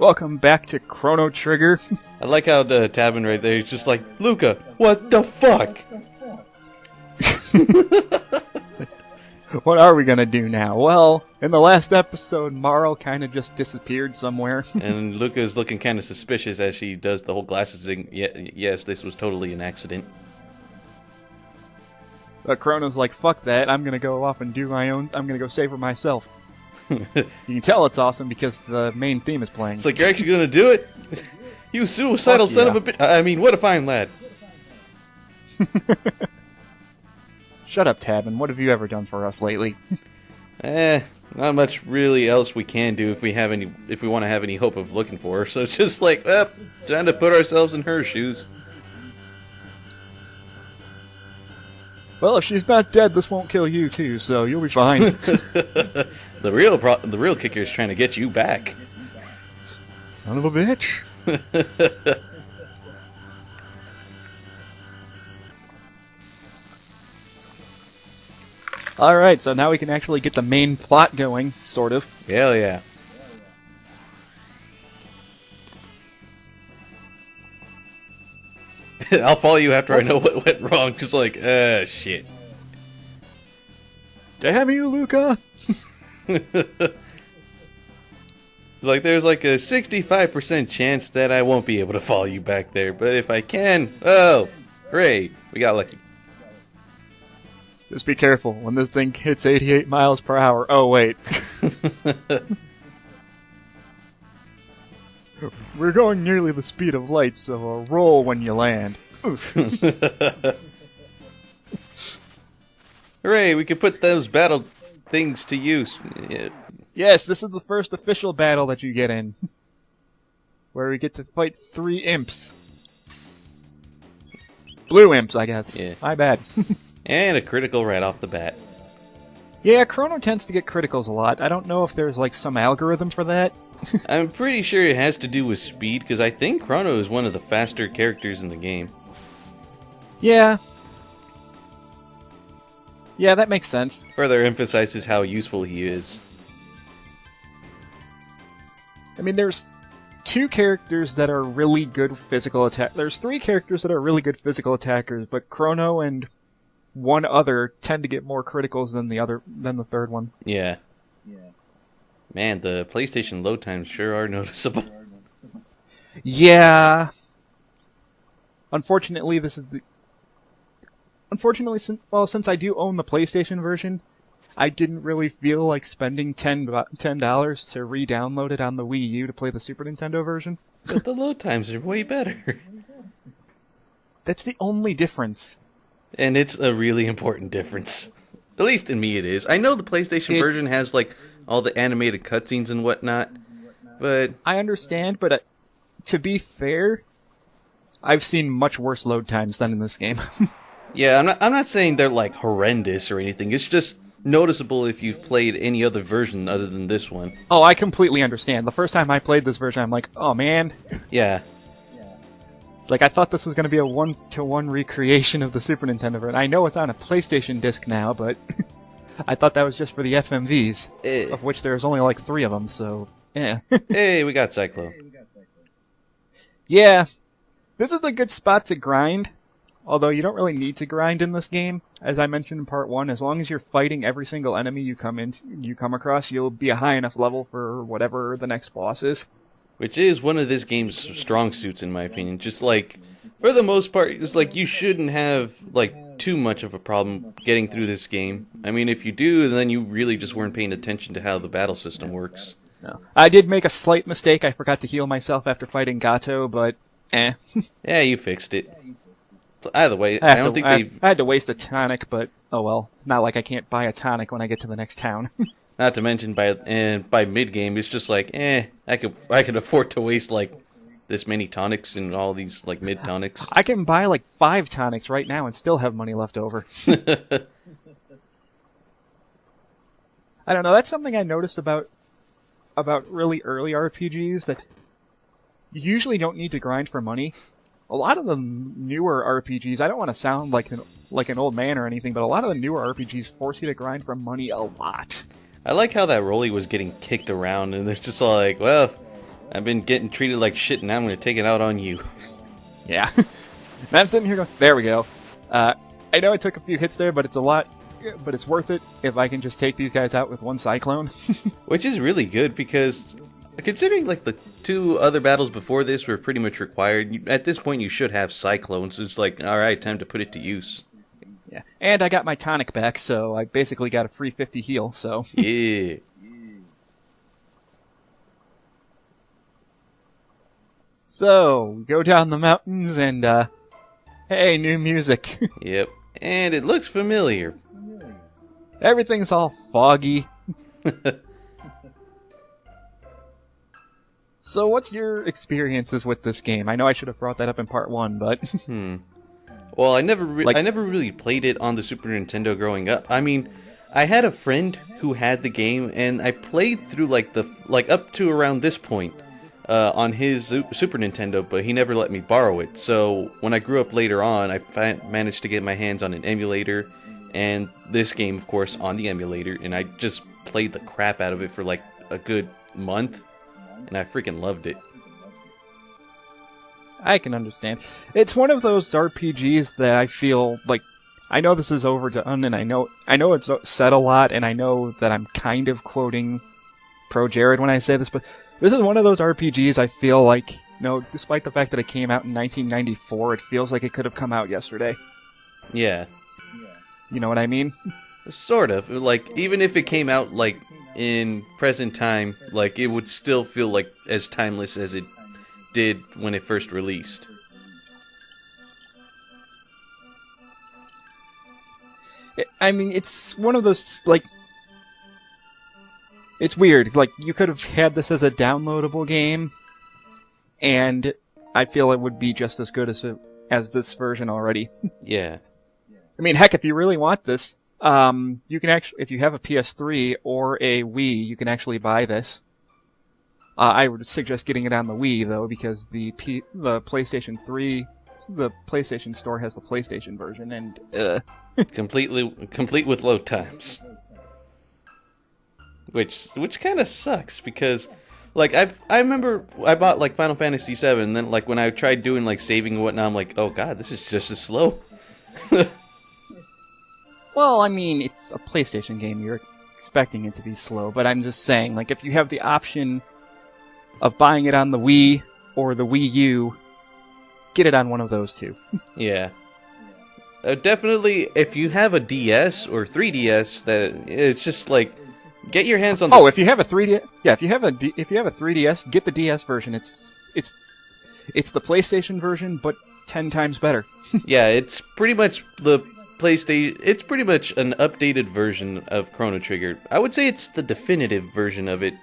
Welcome back to Chrono Trigger. I like how the Tabin right there is just like, Luca, what the fuck? What are we gonna do now? Well, in the last episode, Marl kind of just disappeared somewhere. And Luca is looking kind of suspicious as she does the whole glasses thing. Yes, this was totally an accident. But Chrono's like, fuck that, I'm gonna go off and do my own, I'm gonna go save her myself. You can tell it's awesome because the main theme is playing. It's like, you're actually gonna do it? You suicidal son of a bitch. I mean, what a fine lad. Shut up, Tabin. What have you ever done for us lately? Not much really else we can do if we want to have any hope of looking for her. So it's just like, trying to put ourselves in her shoes. Well, if she's not dead, this won't kill you too, so you'll be fine. The real kicker is trying to get you back. Son of a bitch. Alright, so now we can actually get the main plot going, sort of. Hell yeah. I'll follow you after I know what went wrong, just like, shit. Damn you, Luca! It's like, there's like a 65% chance that I won't be able to follow you back there, but if I can, oh, hooray, we got lucky. Just be careful when this thing hits 88 miles per hour. Oh, wait. We're going nearly the speed of light, so roll when you land. Hooray, we can put those battle things to use. Yes, this is the first official battle that you get in. Where we get to fight 3 imps. Blue imps, I guess. Yeah. My bad. And a critical right off the bat. Yeah, Chrono tends to get criticals a lot. I don't know if there's like some algorithm for that. I'm pretty sure it has to do with speed, because I think Chrono is one of the faster characters in the game. Yeah. Yeah, that makes sense. Further emphasizes how useful he is. I mean, there's 2 characters that are really good physical attack. There's 3 characters that are really good physical attackers, but Chrono and one other tend to get more criticals than the third one. Yeah. Man, the PlayStation load times sure are noticeable. Yeah. Unfortunately, since I do own the PlayStation version, I didn't really feel like spending $10 to re-download it on the Wii U to play the Super Nintendo version. But the load times are way better. That's the only difference. And it's a really important difference. At least in me it is. I know the PlayStation version has like all the animated cutscenes and whatnot, but I understand, but to be fair, I've seen much worse load times than in this game. Yeah, I'm not saying they're like horrendous or anything. It's just noticeable if you've played any other version other than this one. Oh, I completely understand. The first time I played this version, I'm like, oh man. Yeah. Like, I thought this was going to be a 1-to-1 recreation of the Super Nintendo version. I know it's on a PlayStation disc now, but I thought that was just for the FMVs, of which there's only like 3 of them, so, yeah. Hey, we got Cyclo. Yeah, this is a good spot to grind, although you don't really need to grind in this game. As I mentioned in part 1, as long as you're fighting every single enemy you come across, you'll be a high enough level for whatever the next boss is. Which is one of this game's strong suits, in my opinion. Just like, for the most part, it's like you shouldn't have like too much of a problem getting through this game. I mean, if you do, then you really just weren't paying attention to how the battle system works. No. I did make a slight mistake. I forgot to heal myself after fighting Gato, but eh. Yeah, you fixed it. Either way, I had to waste a tonic, but oh well. It's not like I can't buy a tonic when I get to the next town. Not to mention, by mid-game, it's just like, I could afford to waste, like, this many tonics and all these, like, mid-tonics. I can buy, like, 5 tonics right now and still have money left over. I don't know, that's something I noticed about really early RPGs, that you usually don't need to grind for money. A lot of the newer RPGs, I don't want to sound like an old man or anything, but a lot of the newer RPGs force you to grind for money a lot. I like how that Rolly was getting kicked around, and it's just like, well, I've been getting treated like shit, and now I'm going to take it out on you. Yeah. And I'm sitting here going, there we go. I know I took a few hits there, but it's worth it if I can just take these guys out with one Cyclone. Which is really good, because considering like the 2 other battles before this were pretty much required, at this point you should have Cyclones. So it's like, alright, time to put it to use. Yeah. And I got my tonic back, so I basically got a free 50 heal, so. Yeah. So, we go down the mountains and, hey, new music. Yep. And it looks familiar. Everything's all foggy. So, what's your experiences with this game? I know I should have brought that up in part 1, but... Well, I never really played it on the Super Nintendo growing up. I mean, I had a friend who had the game, and I played through like up to around this point on his Super Nintendo, but he never let me borrow it. So when I grew up later on, I managed to get my hands on an emulator, and this game, of course, on the emulator, and I just played the crap out of it for like a good month, and I freaking loved it. I can understand. It's one of those RPGs that I feel like, I know this is overdone, and I know it's said a lot, and I know that I'm kind of quoting Pro Jared when I say this, but this is one of those RPGs I feel like, despite the fact that it came out in 1994, it feels like it could have come out yesterday. Yeah. You know what I mean? Sort of. Like, even if it came out, like, in present time, like, it would still feel like as timeless as it did when it first released. I mean, it's one of those, like, it's weird. Like, you could have had this as a downloadable game, and I feel it would be just as good as this version already. Yeah. I mean, heck, if you really want this, you can actually, if you have a PS3 or a Wii, you can actually buy this. I would suggest getting it on the Wii, though, because the PlayStation 3, the PlayStation Store has the PlayStation version, and complete with load times, which kind of sucks, because like I remember I bought like Final Fantasy VII, and then like when I tried doing like saving and whatnot, I'm like, oh god, this is just as slow. Well, I mean, it's a PlayStation game. You're expecting it to be slow, but I'm just saying, like, if you have the option of buying it on the Wii or the Wii U, get it on one of those two. Yeah. Definitely, if you have a DS or 3DS, that it's just like, get your hands on the... Oh, if you have a 3DS, yeah, if you have a 3DS, get the DS version. It's the PlayStation version, but 10 times better. Yeah, it's pretty much the PlayStation. It's pretty much an updated version of Chrono Trigger. I would say it's the definitive version of it.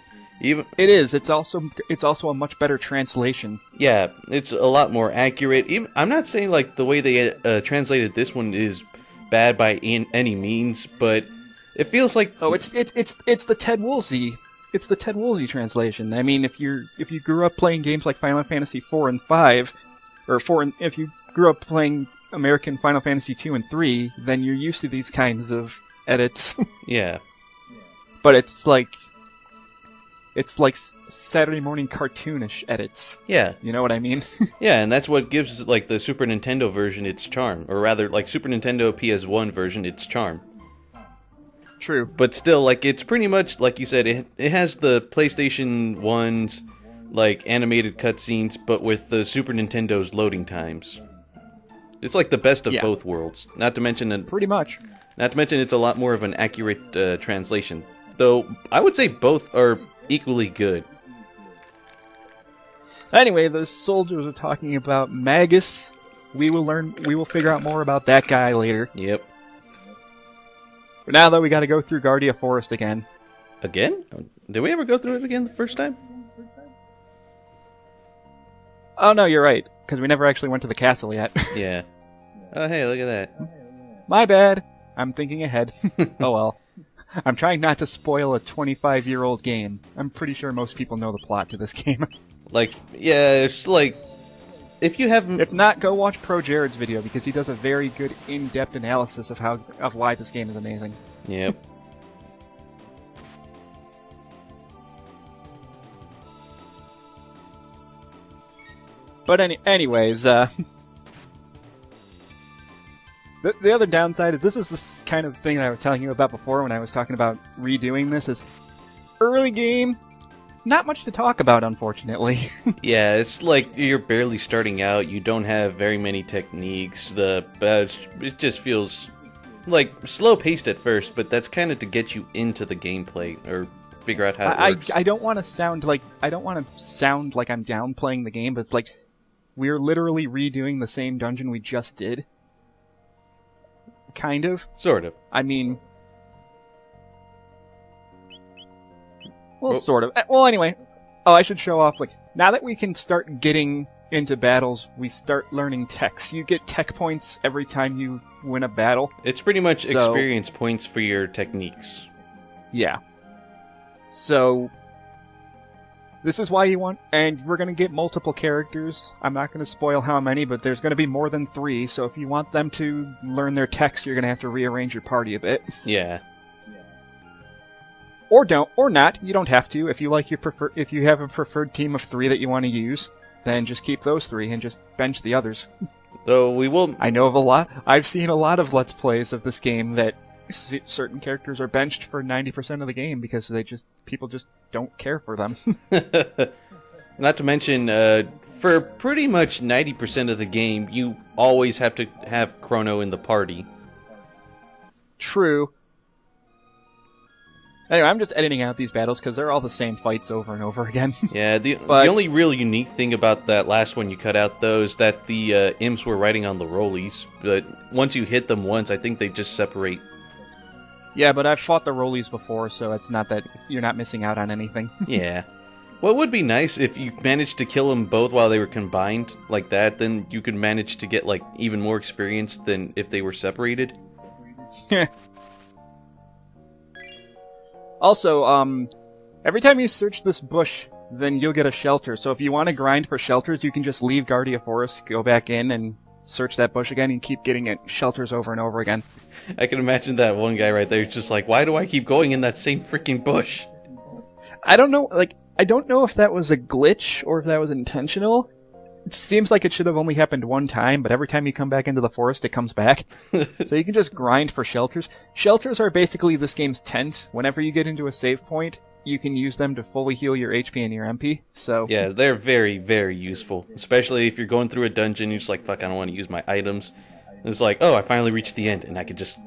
Even it is. It's also a much better translation. Yeah, it's a lot more accurate. Even I'm not saying like the way they translated this one is bad by any means, but it feels like it's the Ted Woolsey. It's the Ted Woolsey translation. I mean, if you grew up playing games like Final Fantasy 4 and 5, if you grew up playing American Final Fantasy 2 and 3, then you're used to these kinds of edits. Yeah. But it's like Saturday morning cartoonish edits. Yeah. You know what I mean? Yeah, and that's what gives like the Super Nintendo version its charm, or rather like Super Nintendo PS1 version its charm. True. But still, like, it's pretty much, like you said, it has the PlayStation 1's, like, animated cutscenes, but with the Super Nintendo's loading times. It's like the best of both worlds. Not to mention... Pretty much. Not to mention it's a lot more of an accurate translation. Though, I would say both are equally good. Anyway, the soldiers are talking about Magus. We will figure out more about that guy later. Yep. But now, though, we gotta go through Guardia Forest again. Again? Did we ever go through it again the first time? Oh, no, you're right. Because we never actually went to the castle yet. Yeah. Oh, hey, look at that. My bad. I'm thinking ahead. Oh, well. I'm trying not to spoil a 25-year-old game. I'm pretty sure most people know the plot to this game. Like, yeah, it's like... If you haven't... If not, go watch Pro Jared's video, because he does a very good in-depth analysis of why this game is amazing. Yep. But anyways, the other downside is this is the kind of thing that I was telling you about before when I was talking about redoing this is early game, not much to talk about, unfortunately. Yeah, it's like you're barely starting out. You don't have very many techniques. It just feels like slow paced at first, but that's kind of to get you into the gameplay or figure out how it works. I don't want to sound like I'm downplaying the game, but it's like we're literally redoing the same dungeon we just did. Kind of. Sort of. I mean, well, sort of. Well, anyway. Oh, I should show off, like, now that we can start getting into battles, we start learning techs. You get tech points every time you win a battle. It's pretty much experience points for your techniques. Yeah. So, this is why you want, and we're going to get multiple characters. I'm not going to spoil how many, but there's going to be more than 3, so if you want them to learn their techs, you're going to have to rearrange your party a bit. Yeah. Or don't, or not. You don't have to. If you like if you have a preferred team of 3 that you want to use, then just keep those 3 and just bench the others. Though we will. I know of a lot. I've seen a lot of Let's Plays of this game that certain characters are benched for 90% of the game because people just don't care for them. Not to mention, for pretty much 90% of the game, you always have to have Chrono in the party. True. Anyway, I'm just editing out these battles because they're all the same fights over and over again. Yeah, the only real unique thing about that last one you cut out, though, is that the imps were riding on the rollies. But once you hit them once, I think they just separate. Yeah, but I've fought the rollies before, so it's not that you're not missing out on anything. Yeah. Well, it would be nice if you managed to kill them both while they were combined like that. Then you could manage to get like even more experience than if they were separated. Also, every time you search this bush, then you'll get a shelter. So if you want to grind for shelters, you can just leave Guardia Forest, go back in, and search that bush again, and keep getting it shelters over and over again. I can imagine that one guy right there is just like, why do I keep going in that same freaking bush? I don't know, I don't know if that was a glitch or if that was intentional. It seems like it should have only happened one time, but every time you come back into the forest, it comes back. So you can just grind for shelters. Shelters are basically this game's tents. Whenever you get into a save point, you can use them to fully heal your HP and your MP. So yeah, they're very, very useful. Especially if you're going through a dungeon, you're just like, fuck, I don't want to use my items. And it's like, oh, I finally reached the end, and I could just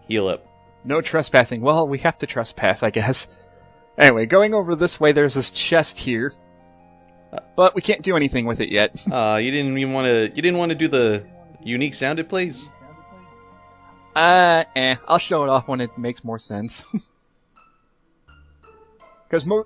heal up. No trespassing. Well, we have to trespass, I guess. Anyway, going over this way, there's this chest here. But we can't do anything with it yet. You didn't want to do the unique sound it plays? I'll show it off when it makes more sense. Because more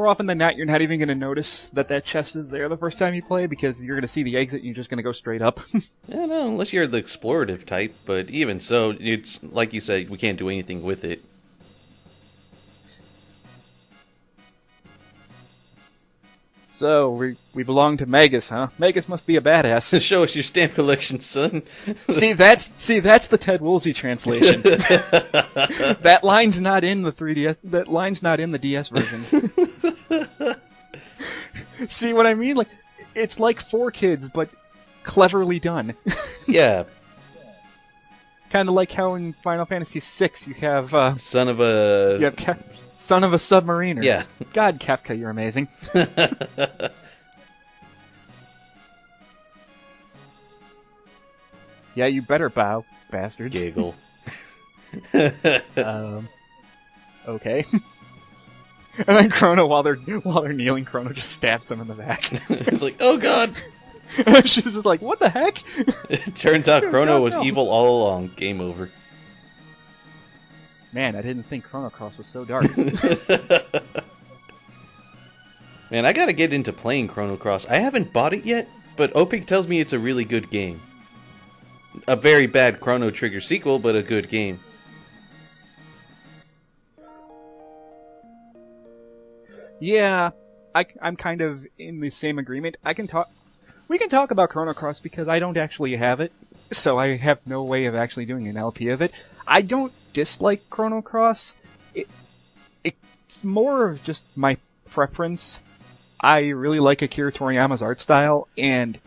often than not, you're not even going to notice that chest is there the first time you play, because you're going to see the exit and you're just going to go straight up. Yeah, no, unless you're the explorative type, but even so, it's, like you said, we can't do anything with it. So, we belong to Magus, huh? Magus must be a badass. Show us your stamp collection, son. See, that's the Ted Woolsey translation. That line's not in the 3DS. That line's not in the DS version. See what I mean? Like, it's like 4Kids, but cleverly done. Yeah. Kind of like how in Final Fantasy VI you have son of a... You have son of a submariner. Yeah. God, Kefka, you're amazing. Yeah, you better bow, bastards. Giggle. Okay. And then Chrono, while they're kneeling, Chrono just stabs them in the back. It's like, oh god! She's just like, what the heck? It turns out Chrono was evil all along. Game over. Man, I didn't think Chrono Cross was so dark. Man, I gotta get into playing Chrono Cross. I haven't bought it yet, but Opig tells me it's a really good game. A very bad Chrono Trigger sequel, but a good game. Yeah, I'm kind of in the same agreement. We can talk about Chrono Cross because I don't actually have it, so I have no way of actually doing an LP of it. I don't dislike Chrono Cross. It's more of just my preference. I really like Akira Toriyama's art style, and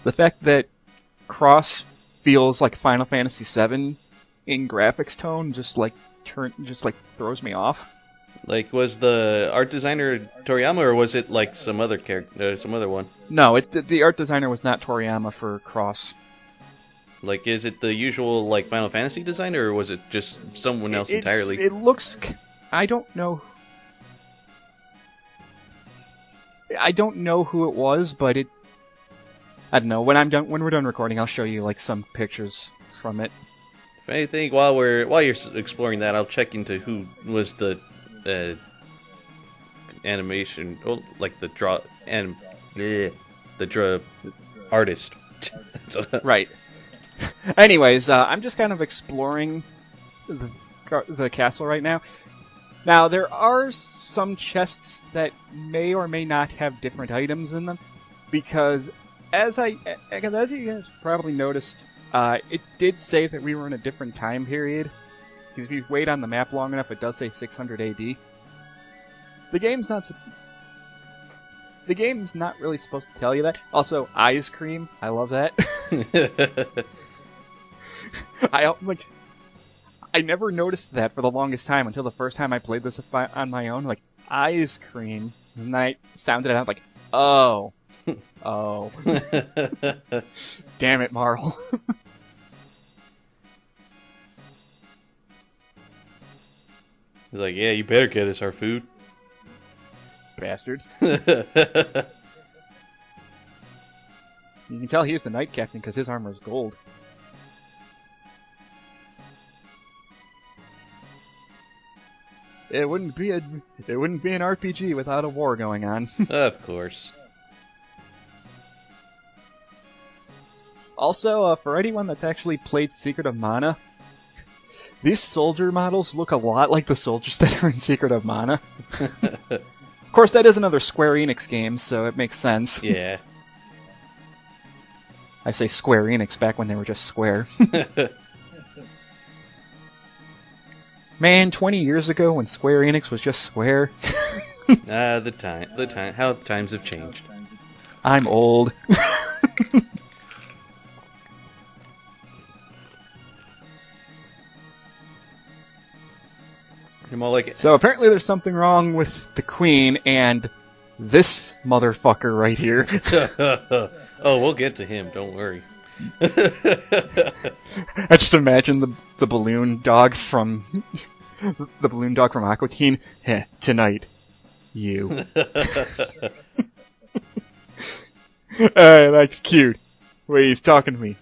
the fact that Cross feels like Final Fantasy VII in graphics tone just throws me off. Like, was the art designer Toriyama, or was it like some other character, some other one? No, the art designer was not Toriyama for Cross. Like, is it the usual like Final Fantasy designer, or was it just someone else entirely? It looks. I don't know. I don't know who it was, but it. I don't know. When we're done recording, I'll show you like some pictures from it. If anything, while you're exploring that, I'll check into who was the animation, like the artist. Right. Anyways, I'm just kind of exploring the castle right now. Now, there are some chests that may or may not have different items in them, because as you guys probably noticed, it did say that we were in a different time period. Because if you wait on the map long enough, it does say 600 AD. The game's not really supposed to tell you that. Also, ice cream. I love that. I never noticed that for the longest time until the first time I played this on my own. Like, ice cream. And I sounded it out like, oh. Oh. Damn it, Marl. He's like, yeah, you better get us our food. Bastards. You can tell he's the Knight Captain because his armor is gold. It wouldn't be an RPG without a war going on. Of course. Also, for anyone that's actually played Secret of Mana, these soldier models look a lot like the soldiers that are in Secret of Mana. Of course, that is another Square Enix game, so it makes sense. Yeah. I say Square Enix back when they were just Square. Man, 20 years ago when Square Enix was just Square. How times have changed. I'm old. So apparently there's something wrong with the Queen and this motherfucker right here. Oh, we'll get to him, don't worry. I just imagine the balloon dog from Aqua Teen. Heh, tonight, you. That's cute. Wait, he's talking to me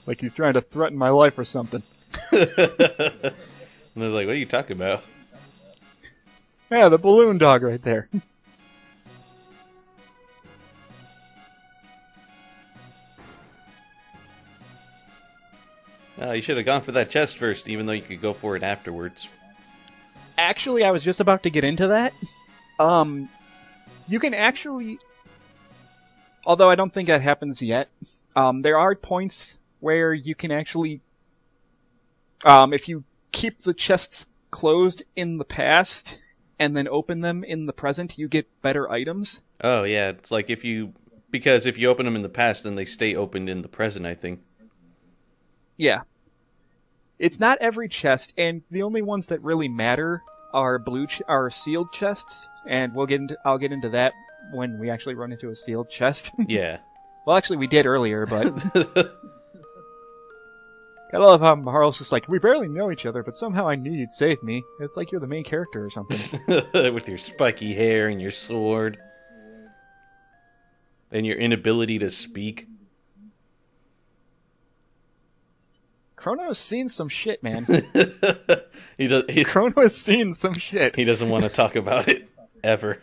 like he's trying to threaten my life or something. And I was like, what are you talking about? Yeah, the balloon dog right there. You should have gone for that chest first, even though you could go for it afterwards. Actually, I was just about to get into that. You can actually... Although I don't think that happens yet. There are points where you can actually... if you keep the chests closed in the past... and then open them in the present, you get better items. Oh, yeah. It's like because if you open them in the past, then they stay opened in the present, I think. Yeah. It's not every chest, and the only ones that really matter are are sealed chests, and I'll get into that when we actually run into a sealed chest. Yeah. Well, actually, we did earlier, but... I love how Marl's just like, we barely know each other, but somehow I knew you'd save me. It's like you're the main character or something. With your spiky hair and your sword. And your inability to speak. Chrono has seen some shit, man. Chrono has seen some shit. He doesn't want to talk about it. Ever.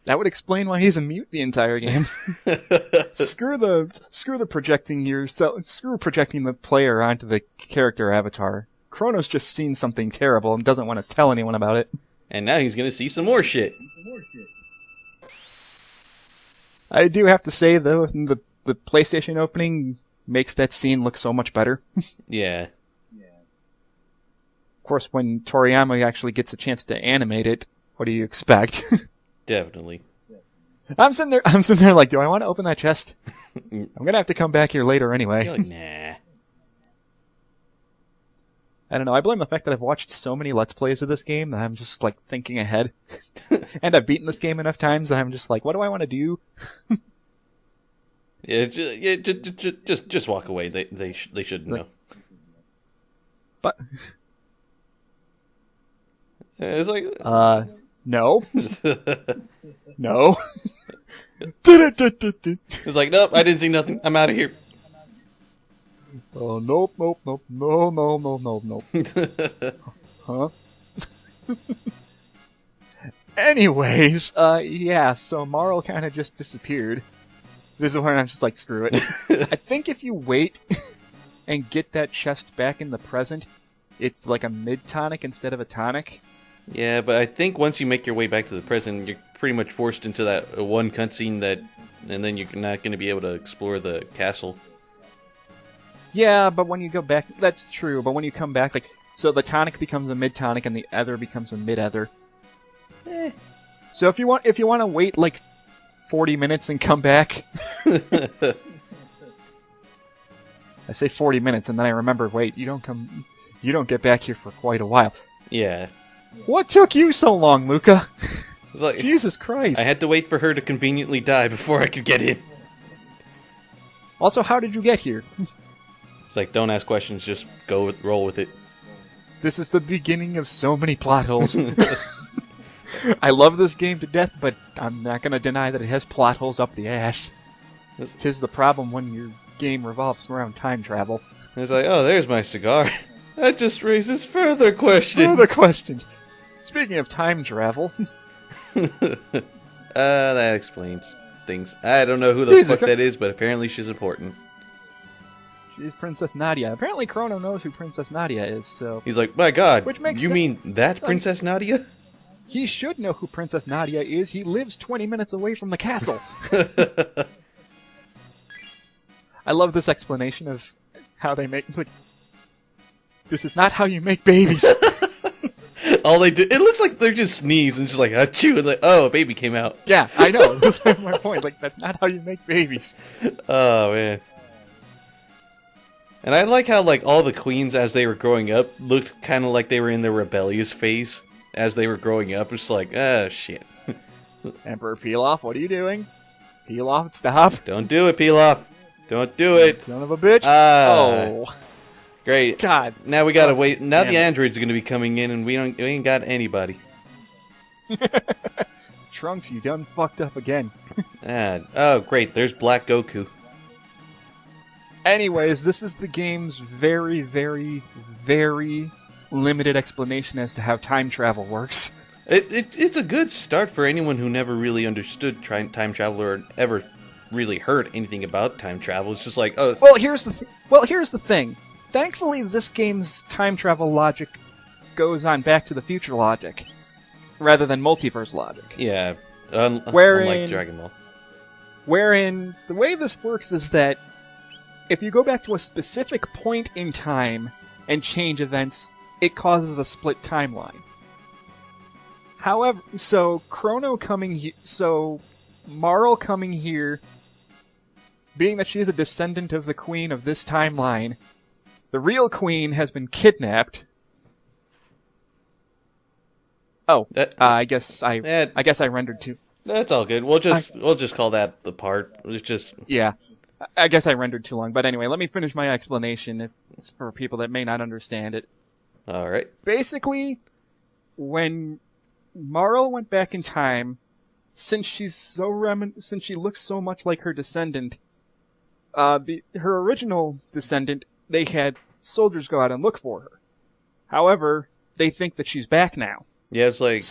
That would explain why he's a mute the entire game. Screw projecting the player onto the character avatar. Chrono's just seen something terrible and doesn't want to tell anyone about it. And now he's gonna see some more shit. I do have to say though, the PlayStation opening makes that scene look so much better. Yeah. Of course, when Toriyama actually gets a chance to animate it, what do you expect? definitely. I'm sitting there like, do I want to open that chest? I'm gonna have to come back here later anyway. You're like, nah. I don't know, I blame the fact that I've watched so many Let's Plays of this game that I'm just, like, thinking ahead. And I've beaten this game enough times that I'm just like, what do I want to do? Just walk away. They should know. But... It's like... no. No. It's like, nope, I didn't see nothing. I'm out of here. Oh, nope. No. Huh? Anyways, yeah, so Marl kind of just disappeared. This is where I'm just like, screw it. I think if you wait and get that chest back in the present, it's like a mid-tonic instead of a tonic. Yeah, but I think once you make your way back to the present, you're pretty much forced into that one cutscene and then you're not going to be able to explore the castle. Yeah, but when you go back, that's true, but when you come back, like, so the tonic becomes a mid-tonic and the ether becomes a mid-ether. So if you want to wait, like, 40 minutes and come back... I say 40 minutes, and then I remember, wait, you don't get back here for quite a while. Yeah. What took you so long, Luca? It's like, Jesus Christ. I had to wait for her to conveniently die before I could get in. Also, how did you get here? It's like, don't ask questions, just roll with it. This is the beginning of so many plot holes. I love this game to death, but I'm not going to deny that it has plot holes up the ass. Tis the problem when your game revolves around time travel. It's like, oh, there's my cigar. That just raises further questions. Further questions. Speaking of time travel... that explains things. I don't know who the fuck that is, but apparently she's important. She's Princess Nadia. Apparently Chrono knows who Princess Nadia is, so... He's like, my god, which makes you mean that Princess Nadia? He should know who Princess Nadia is. He lives 20 minutes away from the castle. I love this explanation of how they make... Like, this is not how you make babies. All they do... It looks like they're just sneeze and just like, achoo, and like, oh, a baby came out. Yeah, I know. That's my point. Like, that's not how you make babies. Oh, man. And I like how, like, all the queens as they were growing up looked kind of like they were in their rebellious phase as they were growing up. It's like, oh, shit. Emperor Pilaf, what are you doing? Pilaf, stop. Don't do it, Pilaf. Don't do it. Son of a bitch. Oh. Great. God. Now we gotta wait. Now the androids are gonna be coming in and we ain't got anybody. Trunks, you done fucked up again. Oh, great. There's Black Goku. Anyways, this is the game's very, very, very limited explanation as to how time travel works. It's a good start for anyone who never really understood time travel or ever really heard anything about time travel. It's just like, oh... Well, here's the thing. Thankfully, this game's time travel logic goes on Back to the Future logic, rather than multiverse logic. Yeah, unlike Dragon Ball. Wherein, the way this works is that if you go back to a specific point in time and change events, it causes a split timeline. However, so Marl coming here, being that she is a descendant of the queen of this timeline, the real queen has been kidnapped. Oh, I guess I rendered too. That's all good. We'll just call that the part. It's just yeah. I guess I rendered too long, but anyway, let me finish my explanation if it's for people that may not understand it. All right. Basically, when Marl went back in time, since she looks so much like her descendant, her original descendant, they had soldiers go out and look for her. However, they think that she's back now. Yeah, it's like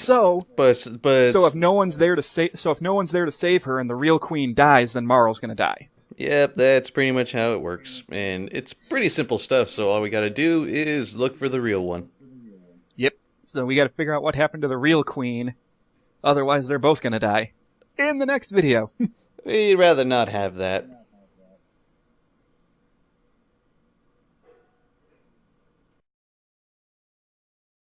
but if no one's there to save her and the real queen dies, then Marl's gonna die. Yep, that's pretty much how it works. And it's pretty simple stuff, so all we gotta do is look for the real one. Yep. So we gotta figure out what happened to the real queen. Otherwise, they're both gonna die. In the next video. We'd rather not have that.